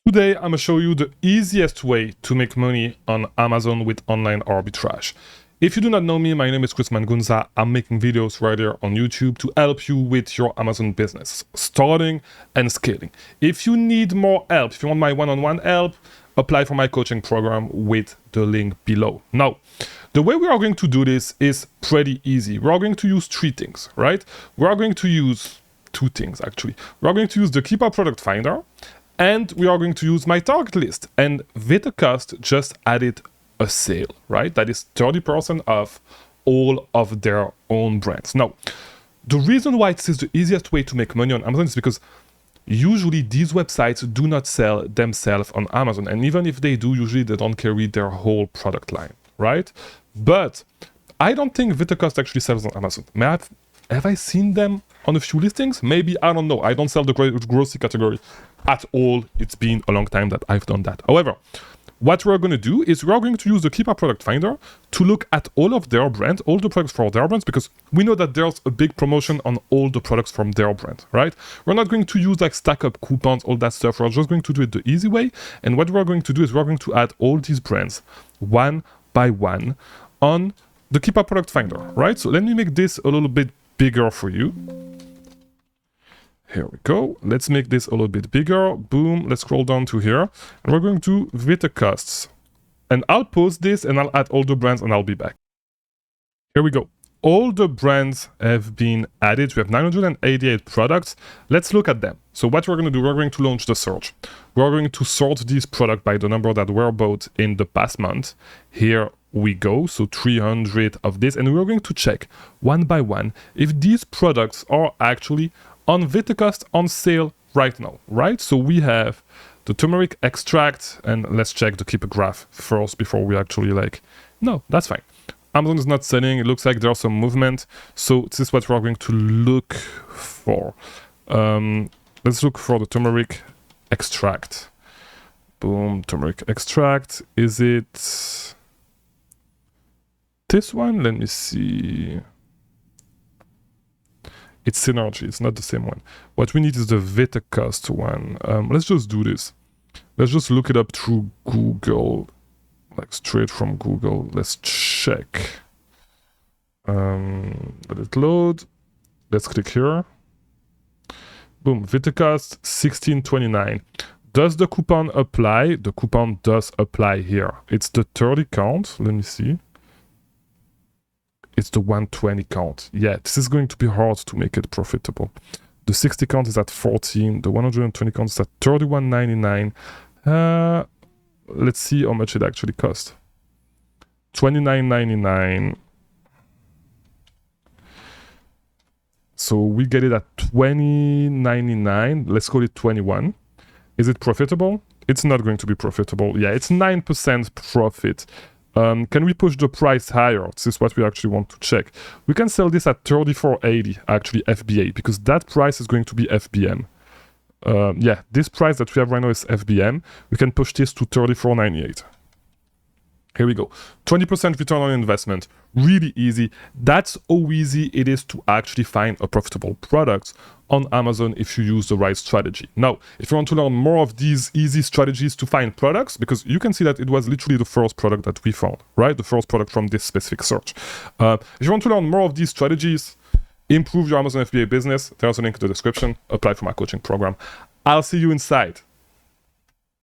Today, I'm going to show you the easiest way to make money on Amazon with online arbitrage. If you do not know me, my name is Chris Mangunza. I'm making videos right here on YouTube to help you with your Amazon business, starting and scaling. If you need more help, if you want my one-on-one help, apply for my coaching program with the link below. Now, the way we are going to do this is pretty easy. We are going to use three things, right? We are going to use two things, actually. We are going to use the Keeper Product Finder, and we are going to use my target list. And VitaCost just added a sale, right? That is 30% off all of their own brands. Now, the reason why this is the easiest way to make money on Amazon is because usually these websites do not sell themselves on Amazon. And even if they do, usually they don't carry their whole product line, right? But I don't think VitaCost actually sells on Amazon. Have I seen them on a few listings? Maybe, I don't know. I don't sell the grocery category at all. It's been a long time that I've done that. However, what we're going to do is we're going to use the Keeper Product Finder to look at all of their brands, all the products for their brands, because we know that there's a big promotion on all the products from their brand, right? We're not going to use like stack up coupons, all that stuff. We're just going to do it the easy way. And what we're going to do is we're going to add all these brands one by one on the Keeper Product Finder, right? So let me make this a little bit bigger for you. Here we go. Let's make this a little bit bigger. Boom. Let's scroll down to here. And we're going to VitaCosts. And I'll pause this and I'll add all the brands and I'll be back. Here we go. All the brands have been added. We have 988 products. Let's look at them. So what we're going to do, we're going to launch the search. We're going to sort these products by the number that were bought in the past month. Here we go. So 300 of this. And we're going to check one by one if these products are actually on VitaCost on sale right now, right? So we have the turmeric extract, and let's check the Keeper graph first before we actually no, that's fine. Amazon is not selling. It looks like there's some movement. So this is what we're going to look for. Let's look for the turmeric extract. Boom, turmeric extract. Is it this one? Let me see. It's Synergy, it's not the same one. What we need is the VitaCost one. Let's just do this. Let's just look it up through Google, like straight from Google. Let's check. Let it load. Let's click here. Boom, VitaCost 1629. Does the coupon apply? The coupon does apply here. It's the 30 count. Let me see. It's the 120 count. Yeah, this is going to be hard to make it profitable. The 60 count is at 14. The 120 count is at 31.99. Let's see how much it actually costs. 29.99. So we get it at 20.99. Let's call it 21. Is it profitable? It's not going to be profitable. Yeah, it's 9% profit. Can we push the price higher? This is what we actually want to check. We can sell this at 34.80, actually FBA, because that price is going to be FBM. Yeah, this price that we have right now is FBM. We can push this to 34.98. Here we go. 20% return on investment. Really easy. That's how easy it is to actually find a profitable product on Amazon if you use the right strategy. Now, if you want to learn more of these easy strategies to find products, because you can see that it was literally the first product that we found, right? The first product from this specific search. If you want to learn more of these strategies, improve your Amazon FBA business, there's a link in the description. Apply for my coaching program. I'll see you inside.